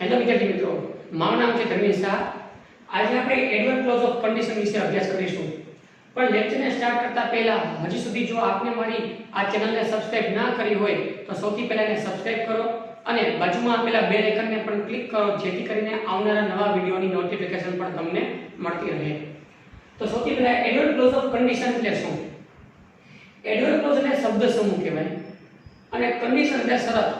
Hello વિદ્યાર્થી મિત્રો, મારું નામ છે ધર્મેશ શાહ. આજે આપણે એડવર્બ ક્લોઝ ઓફ કન્ડિશન વિશે અભ્યાસ કરીશું. પણ લેક્ચરને સ્ટાર્ટ કરતા પહેલા હજી સુધી જો આપને મારી આ ચેનલને સબસ્ક્રાઇબ ના કરી હોય તો સૌથી પહેલા એને સબસ્ક્રાઇબ કરો અને બાજુમાં આપેલા બેલ આઇકનને પણ ક્લિક કરો જેથી કરીને આવનારા નવા વિડિયોની નોટિફિકેશન પણ તમને મળતી રહે. તો સૌથી પહેલા એડવર્બ ક્લોઝ ઓફ કન્ડિશન એટલે શું? એડવર્બ ક્લોઝ એટલે શબ્દ સમૂહ કહેવાય અને કન્ડિશન એટલે શરત.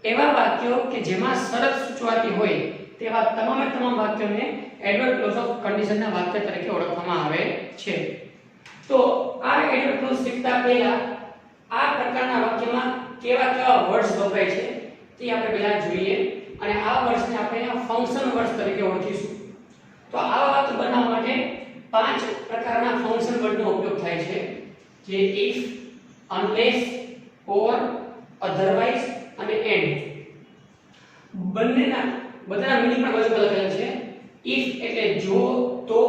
એવા વાક્યો કે જેમાં શરત સૂચવાતી હોય તેવા તમામ વાક્યોને એડવર્બ ક્લોઝ ઓફ કન્ડિશનના વાક્ય તરીકે ઓળખવામાં આવે છે. તો આ એડવર્બ ક્લોઝ શીખતા પહેલા આ પ્રકારના વાક્યમાં કેવા વર્ડ્સ વપરાય છે તે આપણે પહેલા જોઈએ અને આ વર્ડ્સને આપણે ફંક્શન વર્ડ્સ તરીકે ઓળખીશું. તો આ વાક્ય બનાવવા માટે 5 પ્રકારના ફંક્શન વર્ડનો ઉપયોગ થાય છે, જે if, unless, or, otherwise અને એન્ડ. બધાના મીનિંગ પણ બધું લખેલું છે. if એટલે જો તો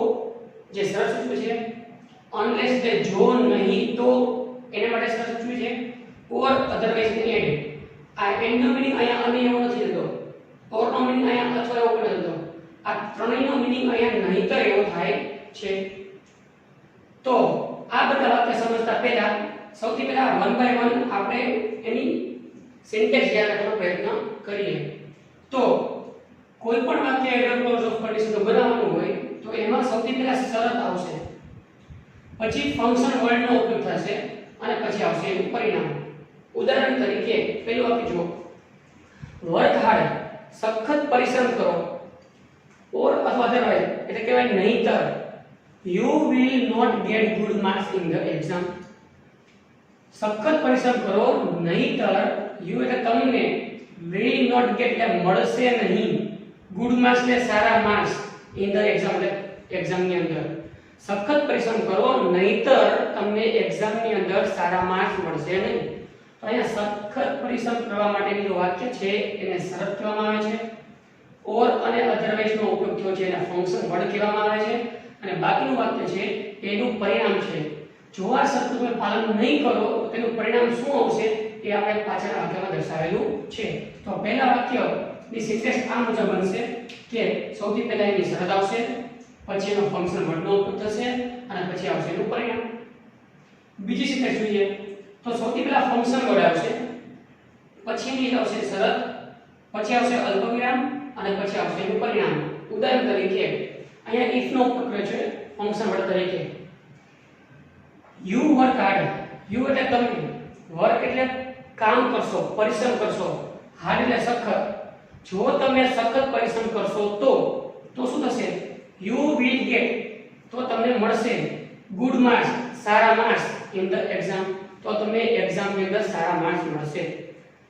જે શરત સૂચવે છે, unless એટલે જો નહીં તો એના માટે શરત સૂચવે છે, or otherwise એટલે એન્ડ. આ એન્ડ નો મીનિંગ અહીંયા અને એવો નથી થતો, or નો મીનિંગ અહીંયા અથવા એવો પણ થતો. આ ત્રણેયનો મીનિંગ અહીંયા નહીંતર એવો થાય છે. તો આ બધા વાક્ય સમજતા પહેલા સૌથી પહેલા વન બાય વન આપણે એની સિન્ટેક્સ યાદ રાખવાનો પ્રયત્ન કરીએ. તો કોઈ પણ વાક્ય એડવર્બ ક્લોઝ ઓફ કન્ડિશન બનાવવાનું હોય તો એમાં સૌથી પહેલા શરત આવશે, પછી ફંક્શન વર્ડનો ઉપયોગ થશે અને પછી આવશે એનું પરિણામ. ઉદાહરણ તરીકે પહેલું વાક્ય જુઓ, વર્ક હાર્ડ, સખત પરિશ્રમ કરો, ઓર અથવા અધરવાઇઝ એટલે કહેવાય નહીંતર, you will not get good marks in the exam. સખત પરિશ્રમ કરો નહીંતર you એટલે તમને, will not get એટલે મળશે નહીં, good marks એટલે સારા માર્ક્સ in the exam એટલે એક્ઝામ ની અંદર. સખત પરિશ્રમ કરો નહીંતર તમને એક્ઝામ ની અંદર સારા માર્ક્સ મળશે નહીં. તો અહીંયા સખત પરિશ્રમ કરવા માટેનું જે વાક્ય છે એને શરત કહેવામાં આવે છે. ઓર અને અધરવાઇઝ નો ઉપયોગ થયો છે એને ફંક્શન વર્ડ કહેવામાં આવે છે અને બાકીનું વાક્ય છે એનું પરિણામ છે. જો આ શરત તમે પાલન નહીં કરો તો તેનું પરિણામ શું આવશે એ આપણે પાછળના વાક્યમાં દર્શાવેલું છે. તો પહેલા વાક્યની સિન્ટેક્સ આ મુજબ બનશે કે સૌથી પહેલા એની શરત આવશે, પછી એનો ફંક્શન વર્ડનો ઉપયોગ થશે અને પછી આવશે એનું પરિણામ. બીજી સિન્ટેક્સ જોઈએ તો સૌથી પહેલા ફંક્શન વર્ડ આવશે, પછી એની આવશે શરત, પછી આવશે અલ્પવિરામ અને પછી આવશે એનું પરિણામ. ઉદાહરણ તરીકે અહીંયા if નો ઉપયોગ કર્યો છે ફંક્શન વર્ડ તરીકે. you work hard, you એટલે તમે, વર્ક એટલે કામ કરશો, પરિશ્રમ કરશો, હાર્ડ એટલે સખત. જો તમે સખત પરિશ્રમ કરશો તો શું થશે? you will get તો તમને મળશે good marks Sara marks in the exam તો તમને એક્ઝામ ની અંદર સારા માર્ક્સ મળશે.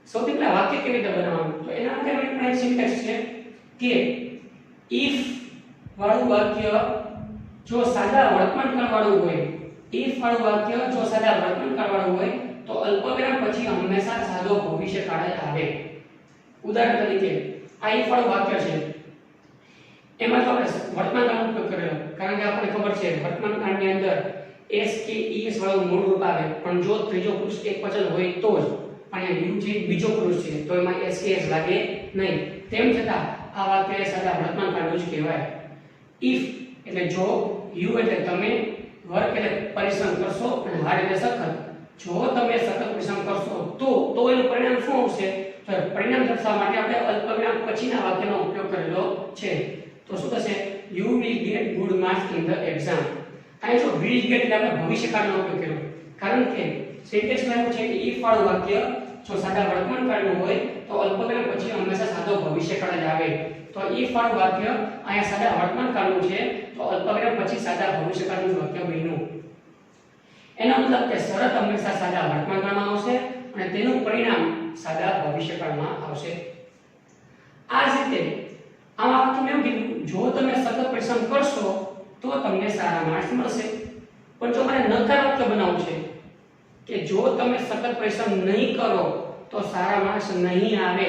સૌથી પહેલા વાક્ય કેવી રીતે બનાવવાનું? તો એના માટે આપણે સિન્ટેક્સ છે કે if વાળું વાક્ય જો સાદા વર્તમાન વાળું હોય, if વાળું વાક્ય જો સાદા વર્તમાન વાળું હોય તો અલ્પવિરામ પછી હંમેશા સાદો ભવિષ્યકાળ જ આવે. ઉદાહરણ તરીકે આ if વાળું વાક્ય છે એમાં તો આપણે વર્તમાનકાળનો ઉપયોગ કરેલો કારણ કે આપણને ખબર છે વર્તમાનકાળની અંદર s કે es વાળું મૂળ રૂપ આવે પણ જો ત્રીજો પુરુષ એકવચન હોય તો જ. પણ અહીંયા you જે બીજો પુરુષ છે તો એમાં s કે s લાગે નહીં. તેમ છતાં આ વાક્ય સાદા વર્તમાનકાળનું જ કહેવાય. if એટલે જો, you એટલે તમે, વર્ક એટલે પરિશ્રમ કરશો અને હાર્ડ એટલે સખત. જો તમે સખત પરિશ્રમ કરશો તો એનું પરિણામ શું આવશે? તો પરિણામ દર્શાવવા માટે આપણે અલ્પવિરામ પછીના વાક્યનો ઉપયોગ કરેલો છે. તો શું થશે? you will get good marks in the exam. અહીં જો will get એટલે આપણે ભવિષ્યકાળનો ઉપયોગ કર્યો કારણ કે સેન્ટેન્સમાં એવું છે કે if વાળું વાક્ય જો સાદા વર્તમાનકાળનું હોય તો અલ્પવિરામ પછી હંમેશા સાદો ભવિષ્યકાળ જ આવે. તો if વાળું વાક્ય અહીંયા સાદા વર્તમાનકાળનું છે તો અલ્પવિરામ પછી સાદા ભવિષ્યકાળનું વાક્ય બન્યું. એનો મતલબ કે શરત હંમેશા સાદા વર્તમાનકાળમાં આવશે અને તેનું પરિણામ સાદા ભવિષ્યકાળમાં આવશે. આ જ રીતે આમાં વાક્યમાં એવું કીધું જો તમે સખત પરિશ્રમ કરશો તો તમને સારા માર્ક્સ મળશે. પણ જો મારે નકાર વાક્ય બનાવવું છે કે જો તમે સખત પરિશ્રમ નહીં કરો તો સારા માર્ક્સ નહીં આવે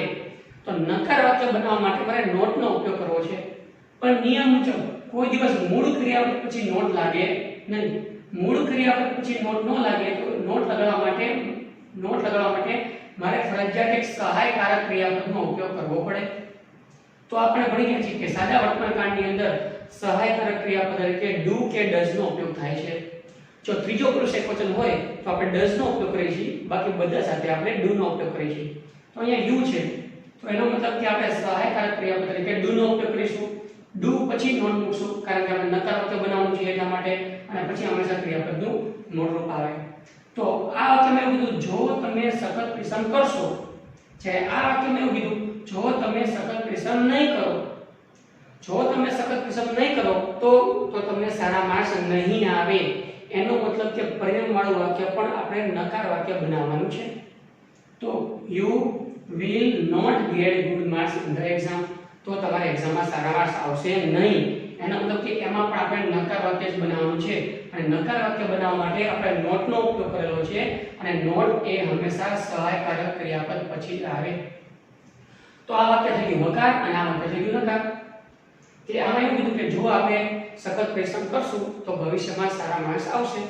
તો નકાર વાક્ય બનાવવા માટે મારે નોટનો ઉપયોગ કરવો છે. પણ નિયમ મુજબ કોઈ દિવસ મૂળ ક્રિયાપદ પછી નોટ લાગે નહીં. મૂળ ક્રિયાપદ પછી નોટ ન લાગે તો નોટ લગાડવા માટે મારે ફરજિયાત એક સહાયકારક ક્રિયાપદનો ઉપયોગ કરવો પડે. તો આપણે ભણી ગયા છીએ કે સાદા વર્તમાનકાળની અંદર સહાયકારક ક્રિયાપદ તરીકે ડુ કે ડઝ નો ઉપયોગ થાય છે. જો ત્રીજો પુરુષ એકવચન હોય તો આપણે ડઝ નો ઉપયોગ કરીએ છીએ, બાકી બધા સાથે આપણે ડુ નો ઉપયોગ કરીએ છીએ. તો અહીંયા યુ છે તો એનો મતલબ કે આપણે સહાયકારક ક્રિયાપદ તરીકે ડુ નો ઉપયોગ કરીશું. ડુ પછી નોટ મૂકશું કારણ કે આપણે નકાર વાક્ય બનાવવાનું છે એટલા માટે, અને પછી હંમેશા ક્રિયાપદનું મૂળ રૂપ આવે. તો આ વાક્યમાં એવું કીધું જો તમે સખત પરિશ્રમ કરશો, જે આ વાક્યમાં એવું કીધું જો તમે સખત પરિશ્રમ નહીં કરો, જો તમે સખત પરિશ્રમ નહીં કરો તો તમને સારા માર્ક્સ નહીં આવે. એનો મતલબ કે પરિણામ વાળું વાક્ય પણ આપણે નકાર વાક્ય બનાવવાનું છે. તો you will not get good marks in the exam, તો તમારે એક્ઝામમાં સારા માર્ક્સ આવશે નહીં. એનો મતલબ કે એમાં પણ આપણે નકાર વાક્ય જ બનાવવાનું છે, અને નકાર વાક્ય બનાવવા માટે આપણે નોટ નો ઉપયોગ કરેલો છે, અને નોટ એ હંમેશા સહાયકારક ક્રિયાપદ પછી જ આવે. તો આ વાક્ય થઈ ગયું હકાર અને આ વાક્ય થઈ ગયું નકાર. કે આમાં એવું કીધું કે જો આપણે સખત પરિશ્રમ કરશું તો ભવિષ્યમાં સારા માર્ક્સ આવશે.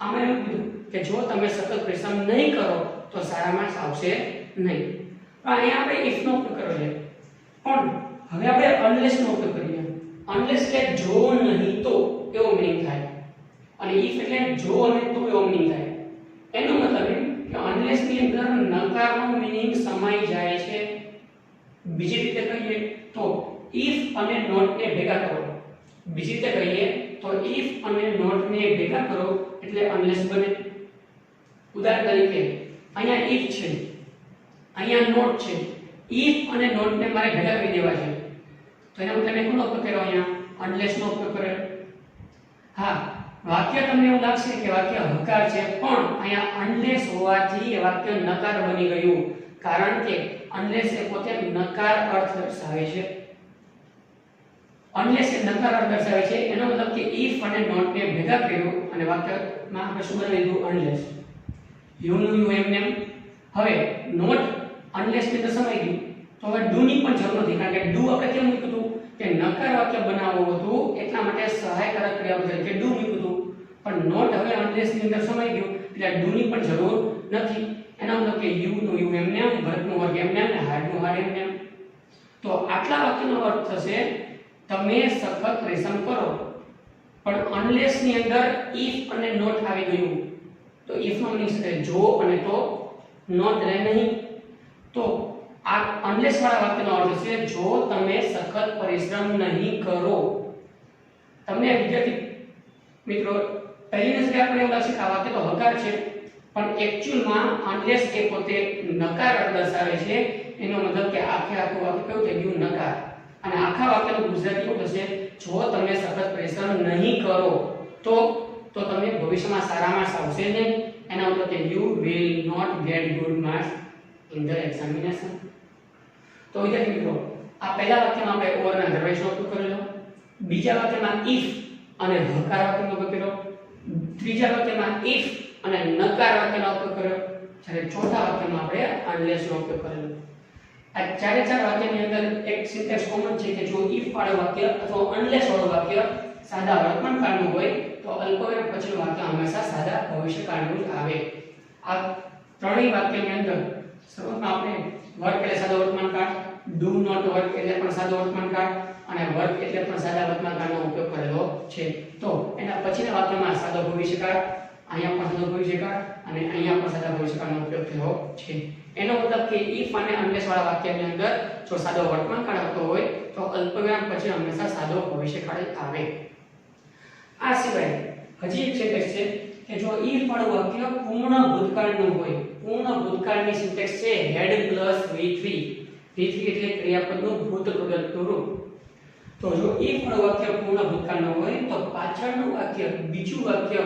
આમાં એવું કીધું કે જો તમે સખત પરિશ્રમ નહીં કરો તો સારા માર્ક્સ આવશે નહીં. પણ અહીંયા આપણે if નો ઉપયોગ કર્યો છે, પણ હવે આપણે unless નો ઉપયોગ કરીએ. unless એટલે જો નહીં તો એવો મીનિંગ થાય, અને if એટલે જો અને તો એવો મીનિંગ થાય. એનો મતલબ એ કે unless ની અંદર નકારનો મીનિંગ સમાઈ જાય છે. બીજી રીતે કહીએ તો if અને not ને ભેગા કરો. બીજી રીતે કહીએ તો if અને not ને ભેગા કરો એટલે unless બને. ઉદાહરણ તરીકે અહીંયા if છે, અહીંયા not છે. if અને not ને મારે ભેગા કરી દેવા છે, તો એના મતલબ મેં કોનો ઉપયોગ કર્યો? અહીંયા unless નો ઉપયોગ કર્યો. હા, વાક્ય તમને એવું લાગશે કે વાક્ય હકાર છે, પણ અહીંયા unless હોવાથી એ વાક્ય નકાર બની ગયું, કારણ કે unless એ પોતે નકાર અર્થ દર્શાવે છે. unless એ નકાર અર્થ દર્શાવે છે, એનો મતલબ કે if અને not ને ભેગા કર્યું અને વાક્યમાં આપણે શું બનાવી દીધું? unless. યુ નું યુ એમ નેમ. હવે not unless ની અંદર સમાઈ ગયું, તો હવે do ની પણ જરૂર નથી, કારણ કે do આપણે કેમ મૂક્યું હતું કે નકાર વાક્ય બનાવવું હતું એટલા માટે સહાયકારક ક્રિયાપદ તરીકે do મૂક્યું હતું. પણ not હવે unless ની અંદર સમાઈ ગયું એટલે do ની પણ જરૂર નથી. એનો મતલબ કે યુ નું યુ એમ નેમ, વર્ગ નું વર્ગ એમ નેમ, ને હાર્ડ નું હાર્ડ એમ નેમ. તો આટલા વાક્યનો અર્થ થશે તમે સખત પરિશ્રમ કરો, પણ unless ની અંદર if અને not આવી ગયું, તો if નો મીનિંગ છે જો અને તો, not રહે નહીં. તો આ unless વાળા વાક્યનો અર્થ છે જો તમે સખત પરિશ્રમ નહીં કરો. તમને વિદ્યાર્થી મિત્રો પહેલી નજરે આપણે એવું લાગશે કે આ વાક્ય તો હકાર છે, પણ એક્ચ્યુઅલમાં unless એ પોતે નકાર અર્થ દર્શાવે છે. એનો મતલબ કે આખે આખું વાક્ય કેવું થઈ ગયું? નકાર. અને આખા વાક્યનું ગુજરાતી એવું થશે જો તમે સખત પરિશ્રમ નહીં કરો તો તમને ભવિષ્યમાં સારા માર્ક્સ આવશે નહીં. એના મતલબ કે you will not get good marks in the examination. તો વિદ્યાર્થી મિત્રો આ પહેલા વાક્યમાં આપણે or ના ધર્વાંશનો ઉપયોગ કરેલો, બીજા વાક્યમાં if અને હકાર વાક્યનો ઉપયોગ કર્યો, ત્રીજા વાક્યમાં if અને નકાર વાક્યનો ઉપયોગ કર્યો, જ્યારે ચોથા વાક્યમાં આપણે unless નો ઉપયોગ કરેલો. આ ચારે ચાર વાક્યની અંદર એક સિન્ટેક્સ કોમન છે કે જો if વાળું વાક્ય અથવા unless વાળું વાક્ય સાદા વર્તમાનકાળનું હોય તો અલ્પવિરામ પછીનું વાક્ય હંમેશા સાદા ભવિષ્યકાળનું જ આવે. આ ત્રણેય વાક્યની અંદર શરૂઆતમાં આપણે વર્ક એટલે સાદો વર્તમાનકાળ, do not work એટલે પણ સાદો વર્તમાનકાળ, અને વર્ક એટલે પણ સાદા વર્તમાનકાળનો ઉપયોગ કરેલો છે. તો એના પછીના વાક્યમાં સાદો ભવિષ્યકાળ, અહીંયા પણ સાદો ભવિષ્યકાળ, અને અહીંયા પણ સાદા ભવિષ્યકાળનો ઉપયોગ થયો છે. એનો મતલબ કે if અને unless વાળા વાક્યની અંદર જો સાદો વર્તમાનકાળ આવતો હોય તો અલ્પવિરામ પછી હંમેશા સાદો ભવિષ્યકાળ આવે. આ સિવાય હજી એક સિન્ટેક્સ છે કે જો if વાળું વાક્ય પૂર્ણ ભૂતકાળનું હોય, પૂર્ણ ભૂતકાળની સિન્ટેક્સ છે had plus v3. v3 એટલે ક્રિયાપદનું ભૂતકાળનું રૂપ. તો જો if વાળું વાક્ય પૂર્ણ ભૂતકાળનું હોય તો પાછળનું વાક્ય, બીજું વાક્ય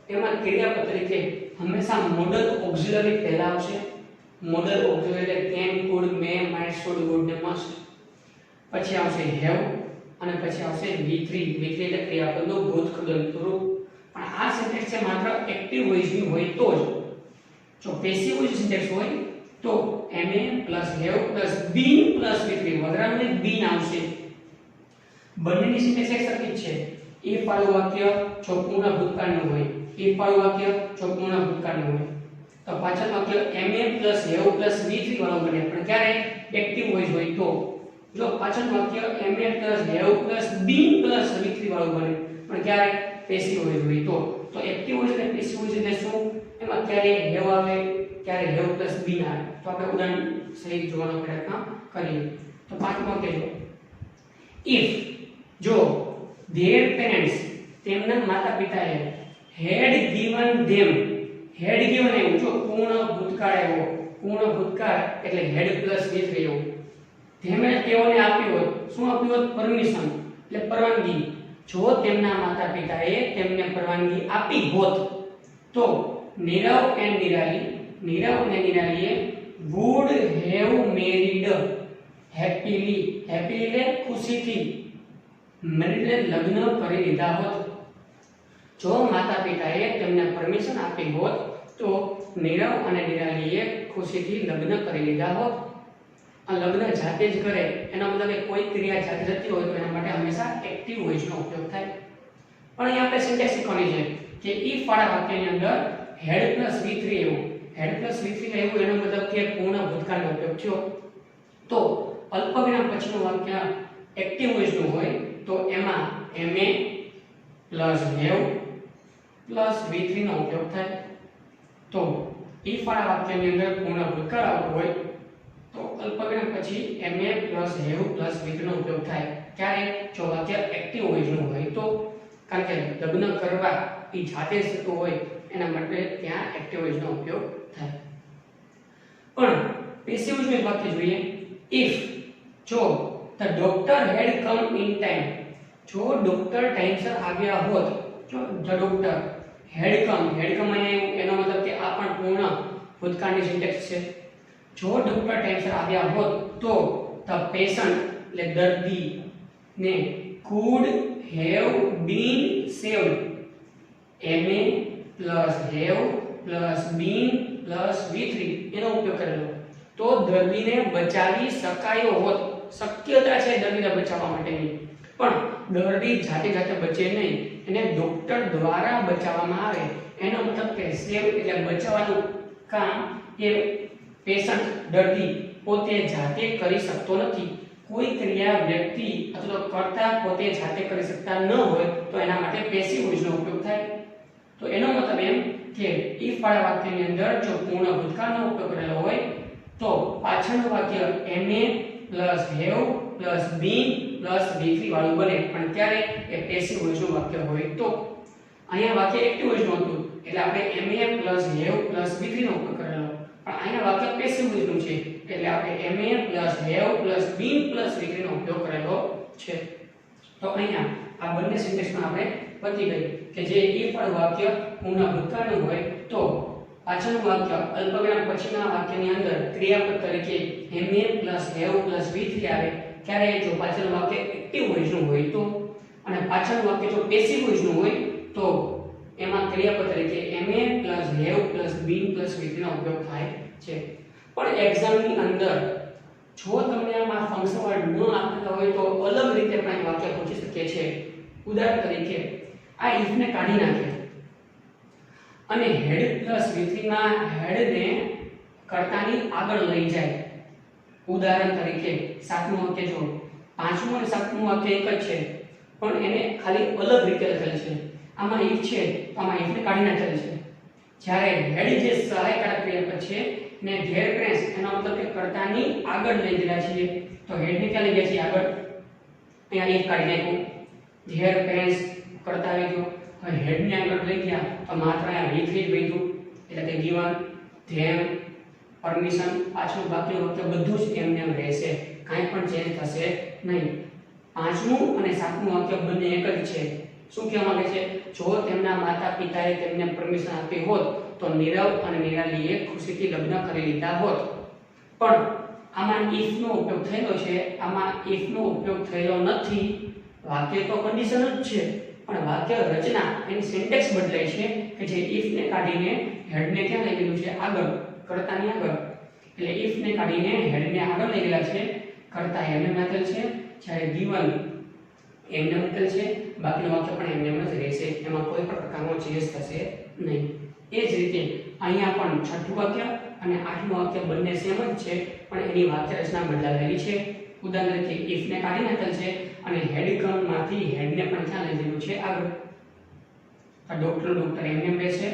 એમાં ક્રિયાપદ તરીકે હંમેશા મોડલ ઓક્સિલરી પહેલા આવશે. મોડલ ઓક્સિલરી એટલે can, could, may, might, should, would ને must. પછી આવશે have અને પછી આવશે v3. v3 એટલે ક્રિયાપદનું ભૂતકાળનું રૂપ. પણ આ સિન્ટેક્સ છે માત્ર એક્ટિવ વોઇસની હોય તો જ. જો પેસિવ વોઇસ સિન્ટેક્સ હોય તો ma plus have plus been plus v3 વગરાનું been આવશે. બંનેની સિન્ટેક્સ એક સરખી જ છે. if વાળું વાક્ય જો પૂર્ણ ભૂતકાળનું હોય, if વાળું વાક્ય જો પૂર્ણ ભૂતકાળનું હોય તો પાછળ વાક્ય ma plus have plus v3 વાળું બને, પણ ક્યારે? એક્ટિવ વોઇસ હોય તો. જો પાછળનું વાક્ય ma plus have plus been plus v3 વાળું બને પણ ક્યારે પેસિવ વોઇસ હોય તો એક્ટિવ વોઇસ અને પેસિવ વોઇસ એટલે શું એમાં ક્યારે have આવે ક્યારે have પ્લસ been આવે તો આપણે ઉદાહરણ સહિત જોવાનો પ્રયત્ન કરીએ તો પાંચમું વાક્ય જો if જો their parents તેમના માતા-પિતાએ had given them એવું જો પૂર્ણ ભૂતકાળ એવો પૂર્ણ ભૂતકાળ એટલે had પ્લસ v3 એવું તેઓને આપ્યું હોત શું આપ્યું હોત પરમિશન એટલે પરવાનગી જો તેમના માતા-પિતાએ તેમને પરવાનગી આપી હોત તો નીરવ અને નિરાલીએ would have married happily એટલે ખુશીથી મેરીડ લગ્ન કરી લીધા હોત જો માતા-પિતાએ તેમને પરમિશન આપી હોત તો નીરવ અને નિરાલીએ ખુશીથી લગ્ન કરી લીધા હોત આ લગ્ન જાતે જ કરે એનો મતલબ કે કોઈ ક્રિયા જાતે થતી હોય તો એના માટે હંમેશા એક્ટિવ વોઇસનો ઉપયોગ થાય પણ અહીંયા આપણે સિન્ટેક્સ શીખવાની છે કે if વાળા વાક્યની અંદર had પ્લસ v3 એવું had પ્લસ v3 એવું એનો મતલબ કે પૂર્ણ ભૂતકાળનો ઉપયોગ થયો તો અલ્પવિરામ પછીનું વાક્ય એક્ટિવ વોઇસનું હોય તો એમાં ma plus have plus v3 નો ઉપયોગ થાય તો if વાળા વાક્યની અંદર પૂર્ણ ભૂતકાળ આવતું હોય તો અલ્પવિરામ પછી ma plus have plus v3 નો ઉપયોગ થાય ક્યારે જો વાક્ય એક્ટિવ વોઇસનું હોય તો કારણ કે લગ્ન કરવા એ જાતે જ થતું હોય એના માટે ત્યાં એક્ટિવ વોઇસનો ઉપયોગ થાય પણ પેસિવ વોઇસનું વાક્ય જોઈએ if જો the doctor had come in time જો ડોક્ટર ટાઈમસર આવ્યા હોત જો the doctor had come એનો મતલબ કે આ પણ પૂર્ણ ભૂતકાળની સિન્ટેક્સ છે જો ડોક્ટર ટાઈમસર આવ્યા હોત તો the patient એટલે દર્દી ને could have been saved ma plus have plus been plus v3 એનો ઉપયોગ કરેલો તો દર્દીને બચાવી શકાયો હોત શક્યતા છે દર્દીને બચાવવા માટેની પણ દર્દી જાતે બચે નહીં એને ડોક્ટર દ્વારા બચાવવામાં આવે એનો મતલબ કે સેવ એટલે બચાવવાનું કામ એ પેશન્ટ દર્દી પોતે જાતે કરી શકતો નથી કોઈ ક્રિયા વ્યક્તિ અથવા કર્તા પોતે જાતે કરી શકતા ન હોય તો એના માટે પેસિવ વોઇસનો ઉપયોગ થાય તો એનો મતલબ એમ કે if વાળા વાક્યની અંદર જો પૂર્ણ ભૂતકાળનો ઉપયોગ કરેલો હોય તો પાછળનું વાક્ય ma plus have plus been plus v3 વાળું બને પણ ત્યારે એ પેસિવ વોઇસનું વાક્ય હોય તો અહીંયા વાક્ય એક્ટિવ વોઇસનું હતું એટલે આપણે ma plus have plus v3 નો ઉપયોગ કરેલો પણ અહીંયા વાક્ય પેસિવ વોઇસનું છે એટલે આપણે ma plus have plus been plus v3 નો ઉપયોગ કરેલો છે તો અહીંયા આ બંને સિન્ટેક્સમાં આપણે પતી ગઈ કે જે if વાળું વાક્ય પૂર્ણ ભૂતકાળનું હોય તો પાછળનું વાક્ય અલ્પવિરામ પછીના વાક્યની અંદર ક્રિયાપદ તરીકે ma plus have plus v3 આવે ત્યારે જો પાછળનું વાક્ય એક્ટિવ વોઇસનું હોય તો અને પાછળનું વાક્ય જો પેસિવ વોઇસનું હોય તો એમાં ક્રિયાપદ તરીકે ma plus have plus been plus v3 નો ઉપયોગ થાય છે પણ એક્ઝામની અંદર જો તમને આમાં ફંક્શન વર્ડ ન આપતા હોય તો અલગ રીતે પણ વાક્ય પૂછી શકે છે ઉદાહરણ તરીકે આ if ને કાઢી નાખે અને had પ્લસ v3 માં had ને કર્તાની આગળ લઈ જાય ઉદાહરણ તરીકે સાતમું વાક્ય જો પાંચમું અને સાતમું વાક્ય એક જ છે પણ એને ખાલી અલગ રીતે લખેલ છે આમાં if છે તો આમાં if ને કાઢી નાખેલ છે જ્યારે had જે સહાયકારક ક્રિયાપદ છે ને their parents એનો મતલબ કે કર્તાની આગળ લઈ ગયા છીએ તો had ને ક્યાં લઈ ગયા છીએ આગળ અહીંયા if કાઢી નાખ્યું their parents કર્તા આવી ગયો હવે had ને આગળ લઈ ગયા તો માત્ર અહીંયા v3 જ વધ્યું એટલે કે given them પરમિશન પાછળ બાકીનું વાક્ય બધું જ એમને એમ રહેશે કાંઈ પણ ચેન્જ થશે નહીં પાંચમું અને સાતમું વાક્ય બંને એક જ છે શું કહેવા માંગે છે જો તેમના માતા-પિતાએ તેમને પરમિશન આપી હોત તો નીરવ અને નિરાલીએ ખુશીથી લગ્ન કરી લીધા હોત પણ આમાં if નો ઉપયોગ થયેલો છે આમાં if નો ઉપયોગ થયેલો નથી વાક્ય તો કન્ડિશન જ છે પણ વાક્ય રચના એની સિન્ટેક્સ બદલાય છે કે જે if ને કાઢીને had ને ક્યાં લઈ ગયેલું છે આગળ કર્તાની આગળ એટલે if ને કાઢીને had ને આગળ લઈ ગયેલા છે કર્તા એમને નાખેલ છે જ્યારે given એમને મૂકેલ છે બાકીનું વાક્ય પણ એમને જ રહેશે એમાં કોઈ પણ પ્રકારનો ચેન્જ થશે નહીં એ જ રીતે અહીંયા પણ છઠ્ઠું વાક્ય અને આઠમું વાક્ય બંને સેમ જ છે પણ એની વાક્ય રચના બદલાયેલી છે ઉદાહરણ તરીકે if ને કાઢી નાખેલ છે અને હેડ ક્રમમાંથી હેડ ને પણ ક્યાં લઈ લીધું છે આગળ. આ ડોક્ટર એમને રહેશે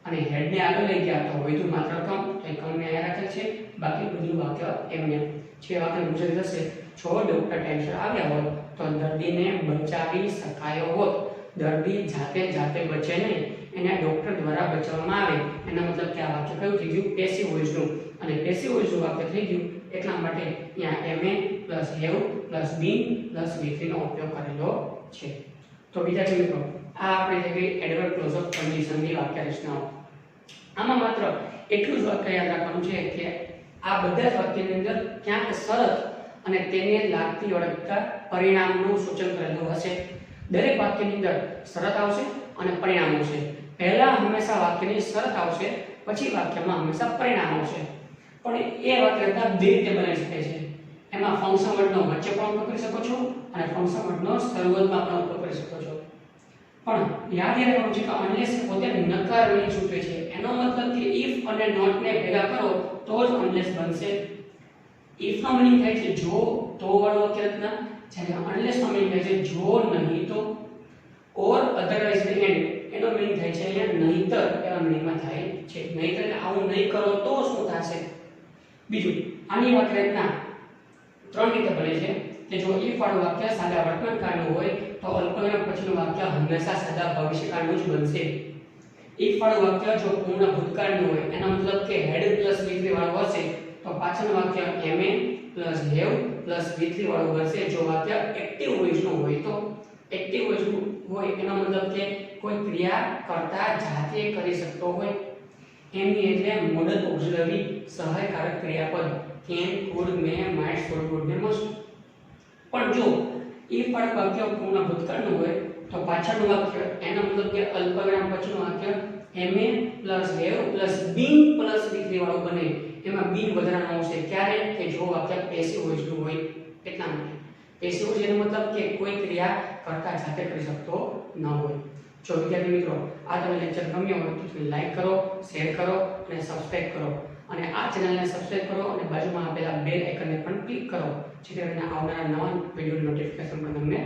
અને હેડ ને આગળ લઈ ગયા તો વધુ માત્ર ક્રમ તો એ ક્રમને અહીંયા રાખેલ છે, બાકી બધું વાક્ય એમને છે. વાક્ય ગુજરાતી થશે જો ડોક્ટર ટાઈમસર આવ્યા હોત તો દર્દીને બચાવી શકાયો હોત. દર્દી જાતે બચે નહીં, એને ડોક્ટર દ્વારા બચાવવામાં આવે. એના મતલબ કે આ વાક્ય કયું થઈ ગયું? પેસિવ વોઇસનું. અને પેસિવ વોઇસનું વાક્ય થઈ ગયું એટલા માટે અહીંયા ma plus have plus been plus વી3 નો ઉપયોગ કરેલો છે. તો વિદ્યાર્થી મિત્રો આ આપણે જે કે એડવર્બ ક્લોઝ ઓફ કન્ડિશનની વાક્ય રચનાઓ. આમાં માત્ર એટલું જ વાક્ય યાદ રાખવાનું છે કે આ બધા જ વાક્યની અંદર ક્યાંક શરત અને તેને લાગતી ઓળખતા પરિણામનું સૂચન કરેલું હશે. દરેક વાક્યની અંદર શરત આવશે અને પરિણામ આવશે. પહેલા હંમેશા વાક્યની શરત આવશે, પછી વાક્યમાં હંમેશા પરિણામ આવશે. પણ એ વાક્ય બે રીતે બની શકે છે. એમાં ફંક્શન વર્ડનો વચ્ચે પણ ઉપયોગ કરી શકો છો અને ફંક્શન વર્ડનો શરૂઆતમાં પણ ઉપયોગ કરી શકો છો. પણ યાદ રાખવાનું છે કે અનલેસ પોતે નકારણી સૂચવે છે. એનો મતલબ કે if અને not ને ભેગા કરો તો જ અનલેસ બનશે. if નો મીનિંગ થાય છે જો તો વાળો વાક્ય રચના, જ્યારે અનલેસ નો મીનિંગ થાય છે જો નહીં તો, ઓર અધરવાઇઝ ધ એન્ડ એનો મીનિંગ થાય છે અહીંયા નહીતર એવા મીનિંગમાં થાય છે. નહીતર એટલે આવું નહીં કરો તો શું થશે. બીજું આની વાક્ય રચના ત્રણ રીતે બને છે કે જો if વાળું વાક્ય સાદા વર્તમાનકાળનું હોય તો અલ્પવિરામ પછીનું વાક્ય હંમેશા સાદા ભવિષ્યકાળનું જ બનશે. if વાળું વાક્ય જો પૂર્ણ ભૂતકાળનું હોય એનો મતલબ કે had પ્લસ v3 વાળું હશે તો પાછળનું વાક્ય ma plus have plus v3 વાળું બનશે. જો વાક્ય એક્ટિવ વોઇસનું હોય તો એક્ટિવ વોઇસનું હોય એનો મતલબ કે કોઈ ક્રિયા કરતા જાતે કરી શકતો હોય. એની એટલે મોડલ ઓક્સિલરી સહાયકારક ક્રિયાપદ can could may might should would ને must. પણ જો if વાળું વાક્ય પૂર્ણ ભૂતકાળનું હોય તો પાછળનું વાક્ય એનો મતલબ કે અલ્પવિરામ પછીનું વાક્ય ma plus have plus been plus v3 વાળું બને. એમાં been વધારાનું આવશે. ક્યારે? કે જો વાક્ય પેસિવ વોઇસનું હોય એટલા માટે. પેસિવ વોઇસ એનો મતલબ કે કોઈ ક્રિયા કરતા જાતે કરી શકતો ન હોય. જો વિદ્યાર્થી મિત્રો આ તમને લેક્ચર ગમ્યો હોય તો તમે લાઈક કરો, શેર કરો અને સબસ્ક્રાઇબ કરો. અને આ ચેનલને સબસ્ક્રાઇબ કરો અને બાજુમાં આપેલા બેલ આઇકનને પણ ક્લિક કરો જેથી કરીને આવનારા નવા વિડિયોની નોટિફિકેશન પણ તમને